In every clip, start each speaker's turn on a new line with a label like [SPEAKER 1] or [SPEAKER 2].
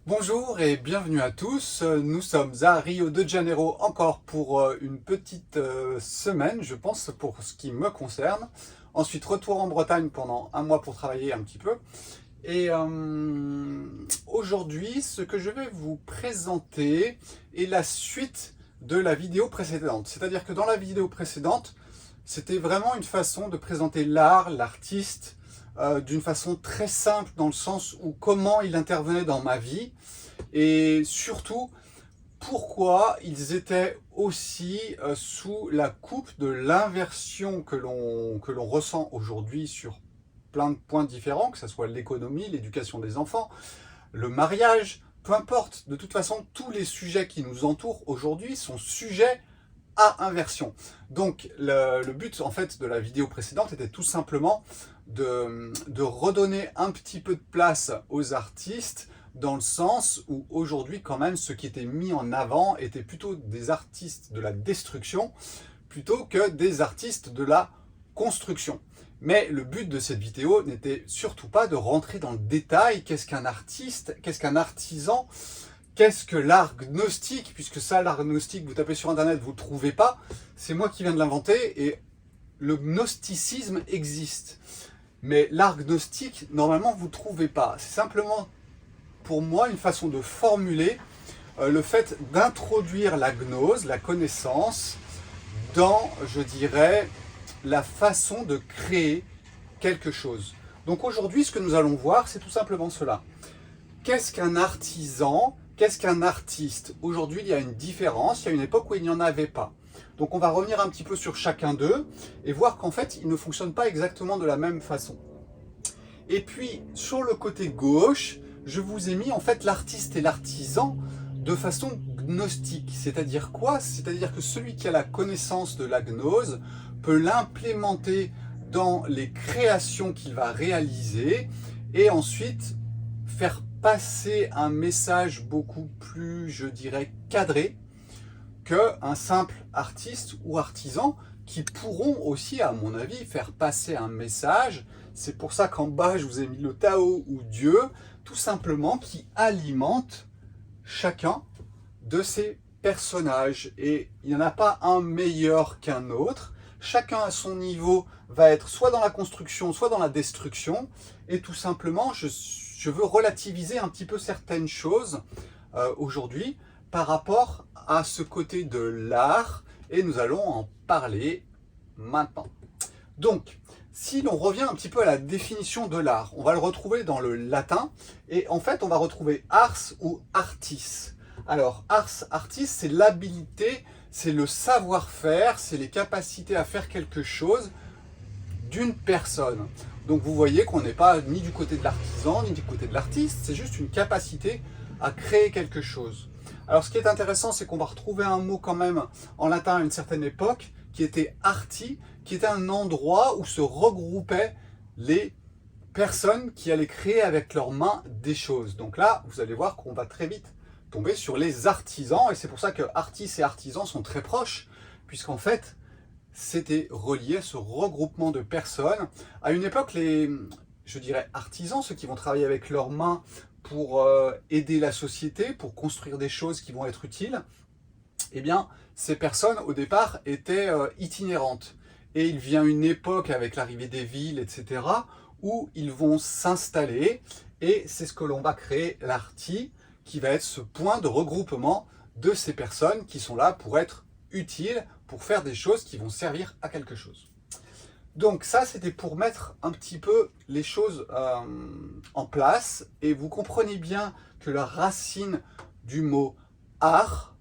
[SPEAKER 1] Bonjour et bienvenue à tous. Nous sommes à Rio de Janeiro encore pour une petite semaine, je pense, pour ce qui me concerne. Ensuite, retour en Bretagne pendant un mois pour travailler un petit peu. Et aujourd'hui, ce que je vais vous présenter est la suite de la vidéo précédente. C'est-à-dire que dans la vidéo précédente, c'était vraiment une façon de présenter l'art, l'artiste, d'une façon très simple dans le sens où comment il intervenait dans ma vie et surtout pourquoi ils étaient aussi sous la coupe de l'inversion que l'on ressent aujourd'hui sur plein de points différents, que ce soit l'économie, l'éducation des enfants, le mariage, peu importe. De toute façon, tous les sujets qui nous entourent aujourd'hui sont sujets à inversion. Donc le but en fait de la vidéo précédente était tout simplement de redonner un petit peu de place aux artistes dans le sens où aujourd'hui quand même ce qui était mis en avant était plutôt des artistes de la destruction plutôt que des artistes de la construction. Mais le but de cette vidéo n'était surtout pas de rentrer dans le détail, qu'est-ce qu'un artiste, qu'est-ce qu'un artisan, qu'est-ce que l'art gnostique, puisque ça, l'art gnostique, vous tapez sur internet, vous ne le trouvez pas, c'est moi qui viens de l'inventer, et le gnosticisme existe. Mais l'art gnostique, normalement, vous ne le trouvez pas. C'est simplement, pour moi, une façon de formuler le fait d'introduire la gnose, la connaissance, dans, je dirais, la façon de créer quelque chose. Donc aujourd'hui, ce que nous allons voir, c'est tout simplement cela. Qu'est-ce qu'un artisan? Qu'est-ce qu'un artiste? Aujourd'hui, il y a une différence, il y a une époque où il n'y en avait pas. Donc on va revenir un petit peu sur chacun d'eux et voir qu'en fait, ils ne fonctionnent pas exactement de la même façon. Et puis, sur le côté gauche, je vous ai mis en fait l'artiste et l'artisan de façon gnostique. C'est-à-dire quoi? C'est-à-dire que celui qui a la connaissance de la gnose peut l'implémenter dans les créations qu'il va réaliser et ensuite faire passer un message beaucoup plus, je dirais, cadré qu'un simple artiste ou artisan qui pourront aussi, à mon avis, faire passer un message. C'est pour ça qu'en bas, je vous ai mis le Tao ou Dieu, tout simplement qui alimente chacun de ces personnages. Et il n'y en a pas un meilleur qu'un autre. Chacun à son niveau va être soit dans la construction, soit dans la destruction. Et tout simplement, je veux relativiser un petit peu certaines choses aujourd'hui par rapport à ce côté de l'art. Et nous allons en parler maintenant. Donc, si l'on revient un petit peu à la définition de l'art, on va le retrouver dans le latin. Et en fait, on va retrouver ars ou artis. Alors, ars, artis, c'est l'habilité, c'est le savoir-faire, c'est les capacités à faire quelque chose d'une personne. Donc vous voyez qu'on n'est pas ni du côté de l'artisan, ni du côté de l'artiste, c'est juste une capacité à créer quelque chose. Alors ce qui est intéressant, c'est qu'on va retrouver un mot quand même en latin à une certaine époque, qui était arti, qui était un endroit où se regroupaient les personnes qui allaient créer avec leurs mains des choses. Donc là, vous allez voir qu'on va très vite tomber sur les artisans, et c'est pour ça que artistes et artisans sont très proches, puisqu'en fait, c'était relié à ce regroupement de personnes. À une époque, je dirais, artisans, ceux qui vont travailler avec leurs mains pour aider la société, pour construire des choses qui vont être utiles, eh bien, ces personnes, au départ, étaient itinérantes. Et il vient une époque, avec l'arrivée des villes, etc., où ils vont s'installer, et c'est ce que l'on va créer, l'arti, qui va être ce point de regroupement de ces personnes qui sont là pour être utiles, pour faire des choses qui vont servir à quelque chose. Donc ça, c'était pour mettre un petit peu les choses en place, et vous comprenez bien que la racine du mot art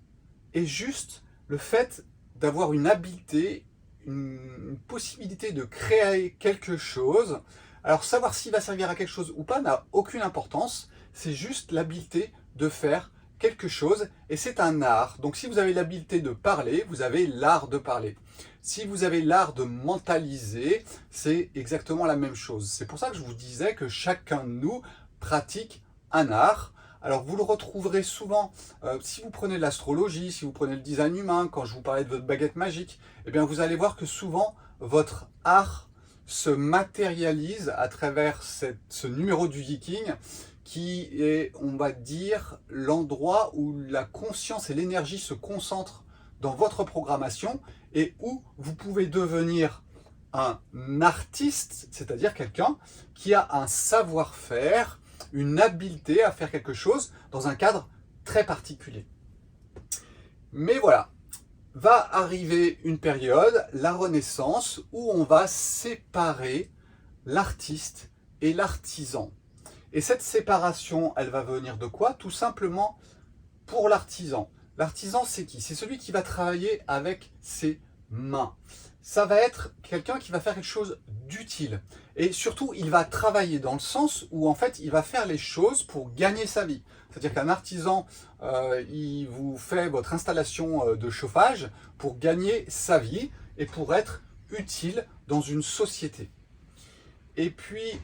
[SPEAKER 1] est juste le fait d'avoir une habileté, une possibilité de créer quelque chose. Alors savoir s'il va servir à quelque chose ou pas n'a aucune importance, c'est juste l'habileté de faire quelque chose, et c'est un art. Donc si vous avez l'habileté de parler, vous avez l'art de parler. Si vous avez l'art de mentaliser, c'est exactement la même chose. C'est pour ça que je vous disais que chacun de nous pratique un art. Alors vous le retrouverez souvent, si vous prenez l'astrologie, si vous prenez le design humain, quand je vous parlais de votre baguette magique, eh bien vous allez voir que souvent votre art se matérialise à travers ce numéro du Viking qui est, on va dire, l'endroit où la conscience et l'énergie se concentrent dans votre programmation et où vous pouvez devenir un artiste, c'est-à-dire quelqu'un qui a un savoir-faire, une habileté à faire quelque chose dans un cadre très particulier. Mais voilà, va arriver une période, la Renaissance, où on va séparer l'artiste et l'artisan. Et cette séparation, elle va venir de quoi? Tout simplement pour l'artisan. L'artisan, c'est qui? C'est celui qui va travailler avec ses mains. Ça va être quelqu'un qui va faire quelque chose d'utile. Et surtout, il va travailler dans le sens où, en fait, il va faire les choses pour gagner sa vie. C'est-à-dire qu'un artisan, il vous fait votre installation de chauffage pour gagner sa vie et pour être utile dans une société. Et puis,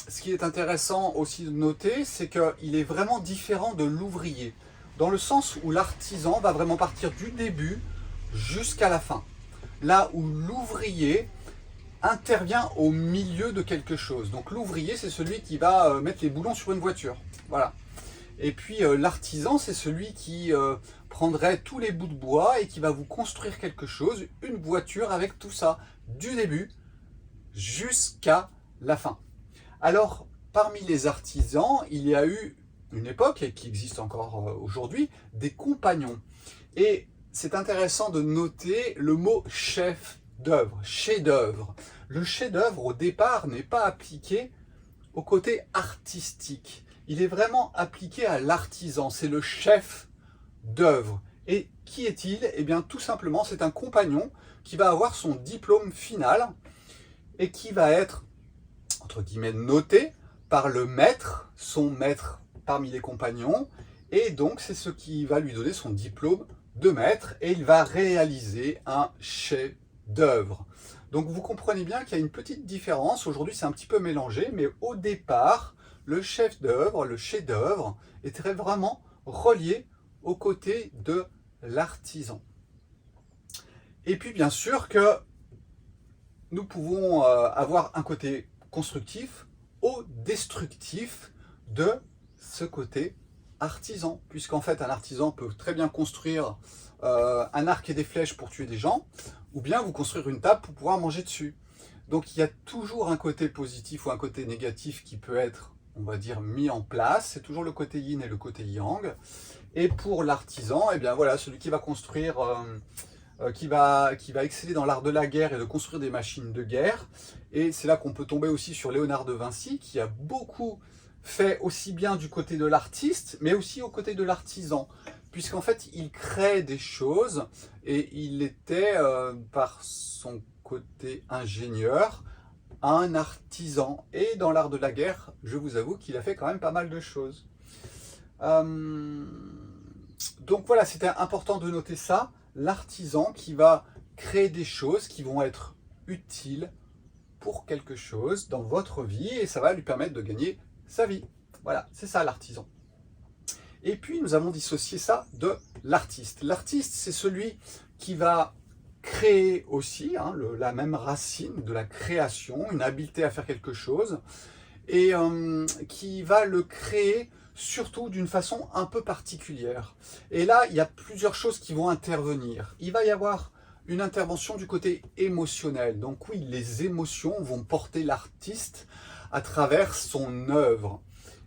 [SPEAKER 1] ce qui est intéressant aussi de noter, c'est qu'il est vraiment différent de l'ouvrier, dans le sens où l'artisan va vraiment partir du début jusqu'à la fin. Là où l'ouvrier intervient au milieu de quelque chose. Donc l'ouvrier, c'est celui qui va mettre les boulons sur une voiture. Voilà. Et puis l'artisan, c'est celui qui prendrait tous les bouts de bois et qui va vous construire quelque chose, une voiture avec tout ça, du début jusqu'à la fin. Alors, parmi les artisans, il y a eu une époque, et qui existe encore aujourd'hui, des compagnons. Et c'est intéressant de noter le mot chef-d'œuvre, chef-d'œuvre. Le chef-d'œuvre, au départ, n'est pas appliqué au côté artistique. Il est vraiment appliqué à l'artisan. C'est le chef d'œuvre. Et qui est-il? Eh bien, tout simplement, c'est un compagnon qui va avoir son diplôme final et qui va être, entre guillemets, noté par le maître, son maître parmi les compagnons. Et donc, c'est ce qui va lui donner son diplôme de maître et il va réaliser un chef-d'œuvre. Donc vous comprenez bien qu'il y a une petite différence. Aujourd'hui, c'est un petit peu mélangé, mais au départ, le chef-d'œuvre, le chef-d'œuvre était vraiment relié aux côtés de l'artisan. Et puis bien sûr que nous pouvons avoir un côté constructif ou destructif de ce côté artisan, puisqu'en fait un artisan peut très bien construire un arc et des flèches pour tuer des gens, ou bien vous construire une table pour pouvoir manger dessus. Donc il y a toujours un côté positif ou un côté négatif qui peut être, on va dire, mis en place. C'est toujours le côté yin et le côté yang. Et pour l'artisan, eh bien voilà, celui qui va construire, qui va exceller dans l'art de la guerre et de construire des machines de guerre. Et c'est là qu'on peut tomber aussi sur Léonard de Vinci, qui a beaucoup fait aussi bien du côté de l'artiste, mais aussi au côté de l'artisan, puisqu'en fait, il crée des choses et il était, par son côté ingénieur, un artisan. Et dans l'art de la guerre, je vous avoue qu'il a fait quand même pas mal de choses. Donc voilà, c'était important de noter ça, l'artisan qui va créer des choses qui vont être utiles pour quelque chose dans votre vie et ça va lui permettre de gagner sa vie. Voilà, c'est ça l'artisan. Et puis nous avons dissocié ça de l'artiste. L'artiste, c'est celui qui va créer aussi, hein, la même racine de la création, une habileté à faire quelque chose, et qui va le créer surtout d'une façon un peu particulière. Et là, il y a plusieurs choses qui vont intervenir. Il va y avoir une intervention du côté émotionnel. Donc oui, les émotions vont porter l'artiste à travers son œuvre.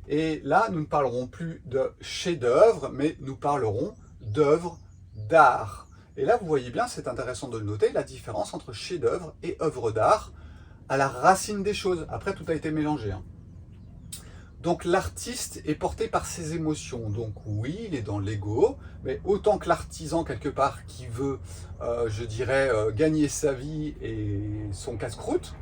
[SPEAKER 1] Et là, nous ne parlerons plus de chef-d'œuvre, mais nous parlerons d'œuvre d'art. Et là, vous voyez bien, c'est intéressant de le noter, la différence entre chef-d'œuvre et œuvre d'art à la racine des choses. Après, tout a été mélangé. Donc l'artiste est porté par ses émotions. Donc oui, il est dans l'ego, mais autant que l'artisan quelque part qui veut, je dirais, gagner sa vie et son casse-croûte.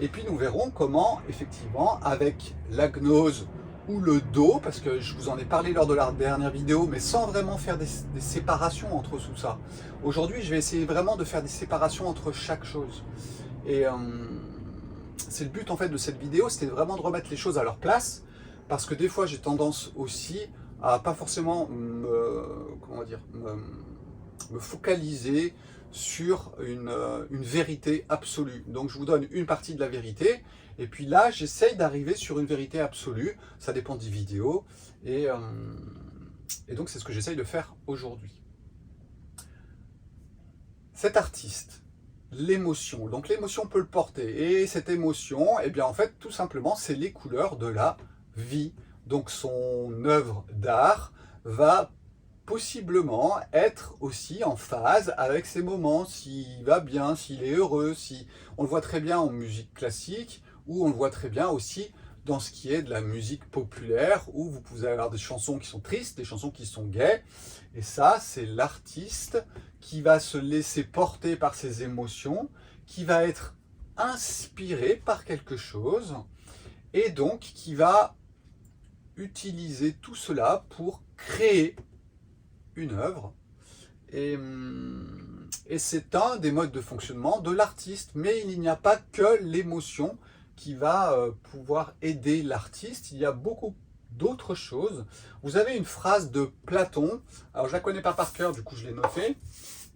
[SPEAKER 1] Et puis nous verrons comment, effectivement, avec la gnose ou le do, parce que je vous en ai parlé lors de la dernière vidéo, mais sans vraiment faire des séparations entre tout ça. Aujourd'hui, je vais essayer vraiment de faire des séparations entre chaque chose. Et c'est le but en fait de cette vidéo, c'était vraiment de remettre les choses à leur place, parce que des fois j'ai tendance aussi à pas forcément me focaliser sur une vérité absolue. Donc je vous donne une partie de la vérité, et puis là j'essaye d'arriver sur une vérité absolue, ça dépend des vidéos, et donc c'est ce que j'essaye de faire aujourd'hui. Cet artiste, l'émotion, donc l'émotion peut le porter, et cette émotion, eh bien en fait tout simplement c'est les couleurs de la vie. Donc son œuvre d'art va possiblement être aussi en phase avec ses moments, s'il va bien, s'il est heureux, si on le voit très bien en musique classique, ou on le voit très bien aussi dans ce qui est de la musique populaire, où vous pouvez avoir des chansons qui sont tristes, des chansons qui sont gaies, et ça c'est l'artiste qui va se laisser porter par ses émotions, qui va être inspiré par quelque chose, et donc qui va utiliser tout cela pour créer une œuvre, et c'est un des modes de fonctionnement de l'artiste, mais il n'y a pas que l'émotion qui va pouvoir aider l'artiste, il y a beaucoup d'autres choses. Vous avez une phrase de Platon, alors je la connais pas par cœur, du coup je l'ai notée,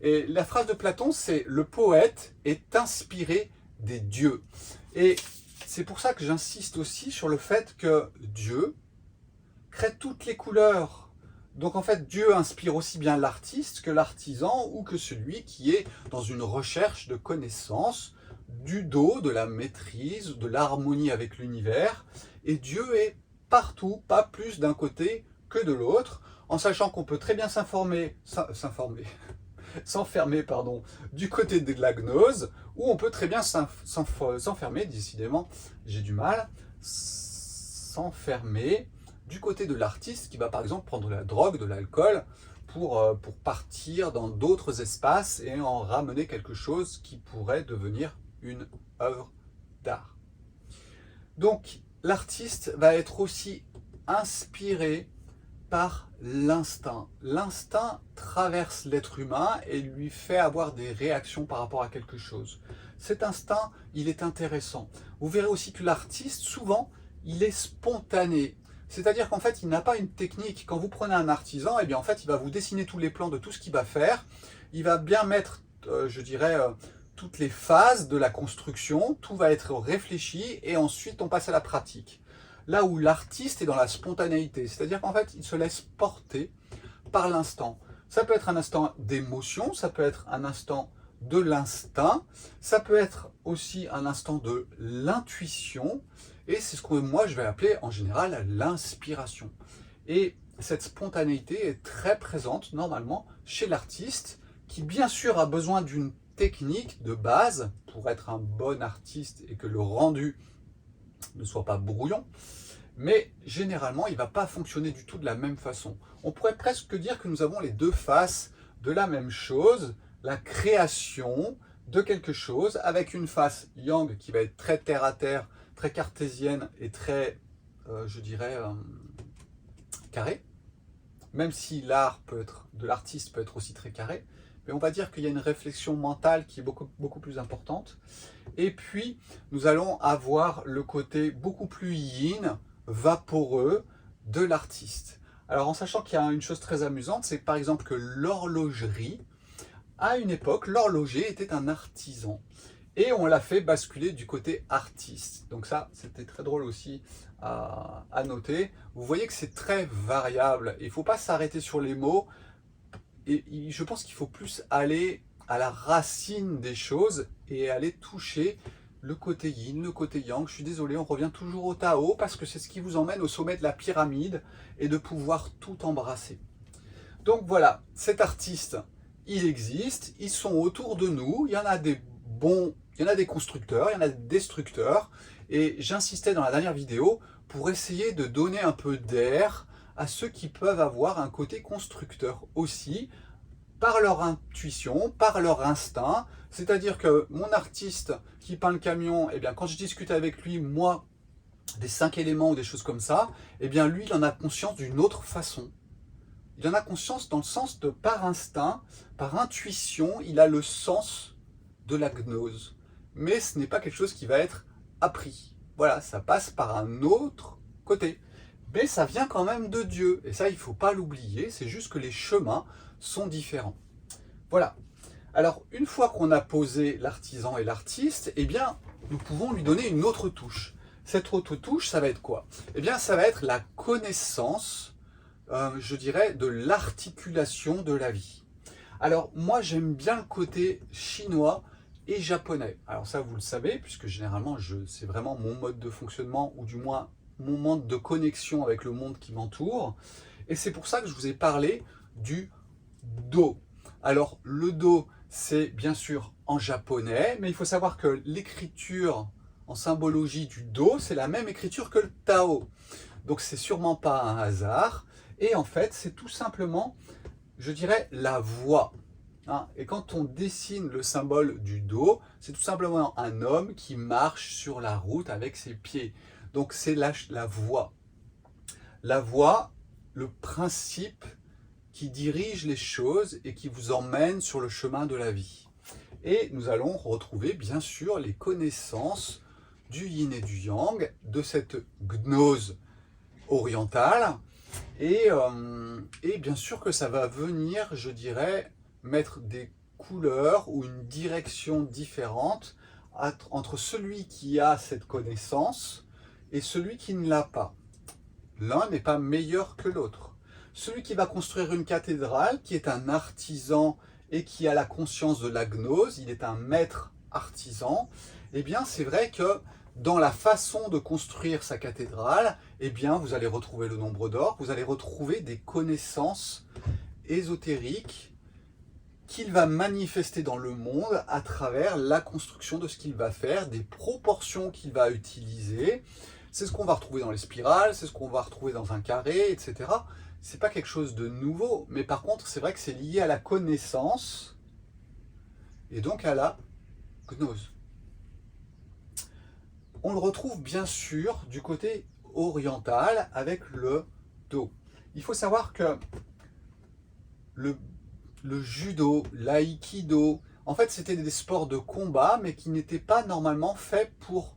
[SPEAKER 1] et la phrase de Platon c'est « le poète est inspiré des dieux ». Et c'est pour ça que j'insiste aussi sur le fait que Dieu crée toutes les couleurs. Donc en fait, Dieu inspire aussi bien l'artiste que l'artisan ou que celui qui est dans une recherche de connaissance, du do, de la maîtrise, de l'harmonie avec l'univers. Et Dieu est partout, pas plus d'un côté que de l'autre, en sachant qu'on peut très bien s'enfermer du côté de la gnose, ou on peut très bien s'enfermer, décidément, j'ai du mal, s'enfermer du côté de l'artiste qui va par exemple prendre de la drogue, de l'alcool, pour partir dans d'autres espaces et en ramener quelque chose qui pourrait devenir une œuvre d'art. Donc l'artiste va être aussi inspiré par l'instinct. L'instinct traverse l'être humain et lui fait avoir des réactions par rapport à quelque chose. Cet instinct, il est intéressant. Vous verrez aussi que l'artiste, souvent, il est spontané. C'est-à-dire qu'en fait, il n'a pas une technique. Quand vous prenez un artisan, eh bien, en fait, il va vous dessiner tous les plans de tout ce qu'il va faire. Il va bien mettre, je dirais, toutes les phases de la construction. Tout va être réfléchi et ensuite, on passe à la pratique. Là où l'artiste est dans la spontanéité, c'est-à-dire qu'en fait, il se laisse porter par l'instant. Ça peut être un instant d'émotion, ça peut être un instant de l'instinct, ça peut être aussi un instant de l'intuition, et c'est ce que moi je vais appeler en général l'inspiration. Et cette spontanéité est très présente normalement chez l'artiste, qui bien sûr a besoin d'une technique de base pour être un bon artiste et que le rendu ne soit pas brouillon, mais généralement il ne va pas fonctionner du tout de la même façon. On pourrait presque dire que nous avons les deux faces de la même chose, la création de quelque chose avec une face yang qui va être très terre à terre, très cartésienne et très, je dirais, carré, même si l'art de l'artiste peut être aussi très carré, mais on va dire qu'il y a une réflexion mentale qui est beaucoup plus importante. Et puis, nous allons avoir le côté beaucoup plus yin, vaporeux de l'artiste. Alors, en sachant qu'il y a une chose très amusante, c'est par exemple que l'horlogerie, à une époque, l'horloger était un artisan. Et on l'a fait basculer du côté artiste. Donc ça, c'était très drôle aussi à noter. Vous voyez que c'est très variable. Il ne faut pas s'arrêter sur les mots. Et je pense qu'il faut plus aller à la racine des choses et aller toucher le côté yin, le côté yang. Je suis désolé, on revient toujours au Tao parce que c'est ce qui vous emmène au sommet de la pyramide et de pouvoir tout embrasser. Donc voilà, cet artiste, il existe, ils sont autour de nous, il y en a des bons, il y en a des constructeurs, il y en a des destructeurs, et j'insistais dans la dernière vidéo pour essayer de donner un peu d'air à ceux qui peuvent avoir un côté constructeur aussi, par leur intuition, par leur instinct, c'est-à-dire que mon artiste qui peint le camion, eh bien quand je discute avec lui, moi, des 5 éléments ou des choses comme ça, eh bien lui, il en a conscience d'une autre façon. Il en a conscience dans le sens de par instinct, par intuition, il a le sens de la gnose. Mais ce n'est pas quelque chose qui va être appris. Voilà, ça passe par un autre côté. Mais ça vient quand même de Dieu. Et ça, il ne faut pas l'oublier, c'est juste que les chemins sont différents. Voilà. Alors, une fois qu'on a posé l'artisan et l'artiste, eh bien, nous pouvons lui donner une autre touche. Cette autre touche, ça va être quoi? Eh bien, ça va être la connaissance, je dirais, de l'articulation de la vie. Alors, moi, j'aime bien le côté chinois et japonais. Alors ça, vous le savez, puisque généralement, c'est vraiment mon mode de fonctionnement, ou du moins mon mode de connexion avec le monde qui m'entoure. Et c'est pour ça que je vous ai parlé du Do. Alors, le Do, c'est bien sûr en japonais, mais il faut savoir que l'écriture en symbologie du Do, c'est la même écriture que le Tao. Donc, c'est sûrement pas un hasard. Et en fait, c'est tout simplement, je dirais, la voix. Hein, et quand on dessine le symbole du Do, c'est tout simplement un homme qui marche sur la route avec ses pieds. Donc, c'est la voix. La voix, le principe qui dirige les choses et qui vous emmène sur le chemin de la vie. Et nous allons retrouver bien sûr les connaissances du yin et du yang, de cette gnose orientale, et bien sûr que ça va venir, je dirais, mettre des couleurs ou une direction différente entre celui qui a cette connaissance et celui qui ne l'a pas. L'un n'est pas meilleur que l'autre. Celui qui va construire une cathédrale, qui est un artisan et qui a la conscience de la gnose, il est un maître artisan, eh bien c'est vrai que dans la façon de construire sa cathédrale, eh bien vous allez retrouver le nombre d'or, vous allez retrouver des connaissances ésotériques qu'il va manifester dans le monde à travers la construction de ce qu'il va faire, des proportions qu'il va utiliser. C'est ce qu'on va retrouver dans les spirales, c'est ce qu'on va retrouver dans un carré, etc. C'est pas quelque chose de nouveau, mais par contre, c'est vrai que c'est lié à la connaissance et donc à la gnose. On le retrouve bien sûr du côté oriental avec le Do. Il faut savoir que le judo, l'aïkido, en fait, c'était des sports de combat, mais qui n'étaient pas normalement faits pour,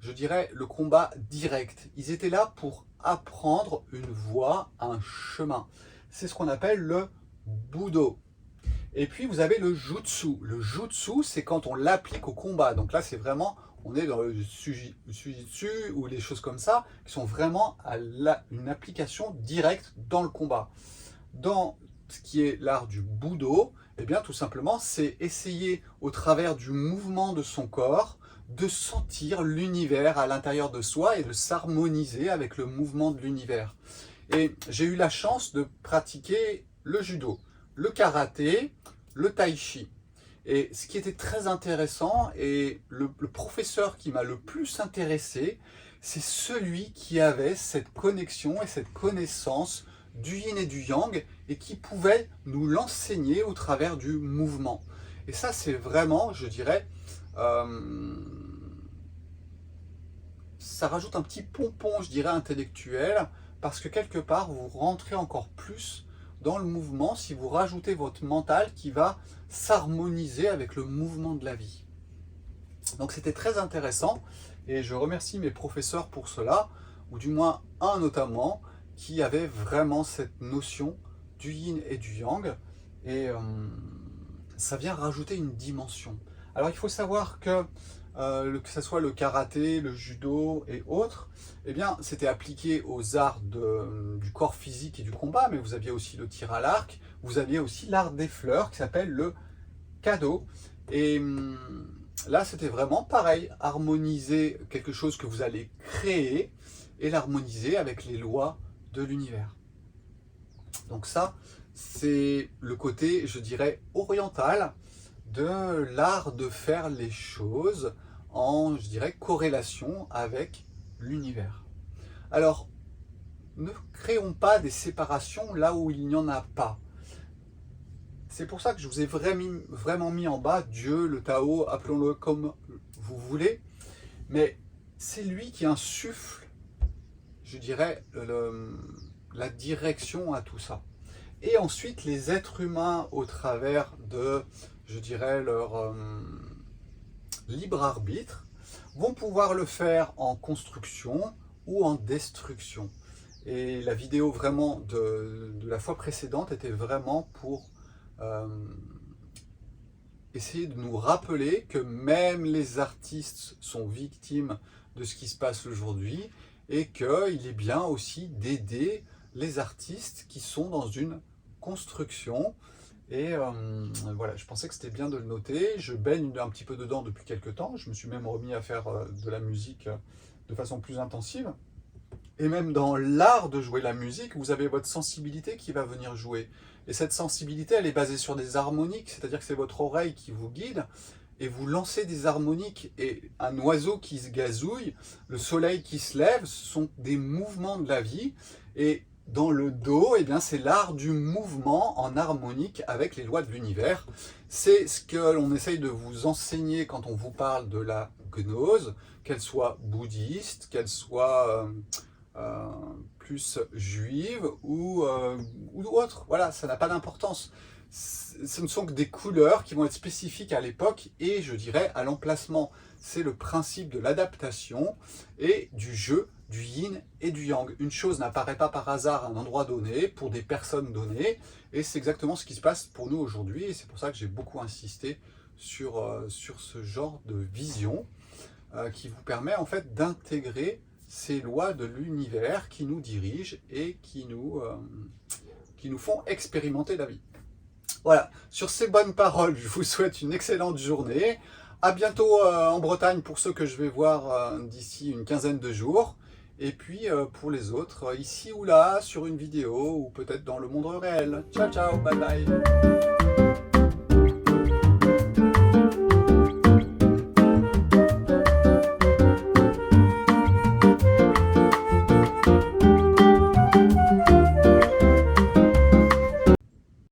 [SPEAKER 1] je dirais, le combat direct. Ils étaient là pour apprendre une voie, un chemin. C'est ce qu'on appelle le Budo. Et puis, vous avez le Jutsu. Le Jutsu, c'est quand on l'applique au combat. Donc là, c'est vraiment, on est dans le Jujitsu ou les choses comme ça, qui sont vraiment à une application directe dans le combat. Dans ce qui est l'art du Budo, eh bien, tout simplement, c'est essayer, au travers du mouvement de son corps, de sentir l'univers à l'intérieur de soi et de s'harmoniser avec le mouvement de l'univers. Et j'ai eu la chance de pratiquer le judo, le karaté, le tai chi. Et ce qui était très intéressant, et le professeur qui m'a le plus intéressé, c'est celui qui avait cette connexion et cette connaissance du yin et du yang, et qui pouvait nous l'enseigner au travers du mouvement. Et ça, c'est vraiment, je dirais, ça rajoute un petit pompon, je dirais, intellectuel, parce que quelque part, vous rentrez encore plus dans le mouvement si vous rajoutez votre mental qui va s'harmoniser avec le mouvement de la vie. Donc c'était très intéressant, et je remercie mes professeurs pour cela, ou du moins un notamment, qui avait vraiment cette notion du yin et du yang, et ça vient rajouter une dimension. Alors il faut savoir que ce soit le karaté, le judo et autres, eh bien c'était appliqué aux arts du corps physique et du combat, mais vous aviez aussi le tir à l'arc, vous aviez aussi l'art des fleurs qui s'appelle le Kado, et là c'était vraiment pareil, harmoniser quelque chose que vous allez créer et l'harmoniser avec les lois de l'univers. Donc ça, c'est le côté, je dirais, oriental de l'art de faire les choses en, je dirais, corrélation avec l'univers. Alors, ne créons pas des séparations là où il n'y en a pas. C'est pour ça que je vous ai vraiment mis en bas Dieu, le Tao, appelons-le comme vous voulez, mais c'est lui qui insuffle, je dirais, la direction à tout ça. Et ensuite, les êtres humains, au travers de, je dirais, leur libre arbitre, vont pouvoir le faire en construction ou en destruction. Et la vidéo vraiment de la fois précédente était vraiment pour essayer de nous rappeler que même les artistes sont victimes de ce qui se passe aujourd'hui et qu'il est bien aussi d'aider les artistes qui sont dans une construction. Et voilà, je pensais que c'était bien de le noter. Je baigne un petit peu dedans depuis quelques temps. Je me suis même remis à faire de la musique de façon plus intensive. Et même dans l'art de jouer la musique, vous avez votre sensibilité qui va venir jouer. Et cette sensibilité, elle est basée sur des harmoniques, c'est-à-dire que c'est votre oreille qui vous guide, et vous lancez des harmoniques, et un oiseau qui se gazouille, le soleil qui se lève, ce sont des mouvements de la vie, et dans le Do, eh bien, c'est l'art du mouvement en harmonique avec les lois de l'univers. C'est ce que l'on essaye de vous enseigner quand on vous parle de la gnose, qu'elle soit bouddhiste, qu'elle soit plus juive ou autre. Voilà, ça n'a pas d'importance. Ce ne sont que des couleurs qui vont être spécifiques à l'époque et je dirais à l'emplacement. C'est le principe de l'adaptation et du jeu du yin et du yang. Une chose n'apparaît pas par hasard à un endroit donné, pour des personnes données, et c'est exactement ce qui se passe pour nous aujourd'hui, et c'est pour ça que j'ai beaucoup insisté sur ce genre de vision qui vous permet en fait d'intégrer ces lois de l'univers qui nous dirigent et qui nous font expérimenter la vie. Voilà, sur ces bonnes paroles, je vous souhaite une excellente journée. À bientôt en Bretagne pour ceux que je vais voir d'ici une quinzaine de jours. Et puis pour les autres, ici ou là, sur une vidéo ou peut-être dans le monde réel. Ciao, ciao, bye bye.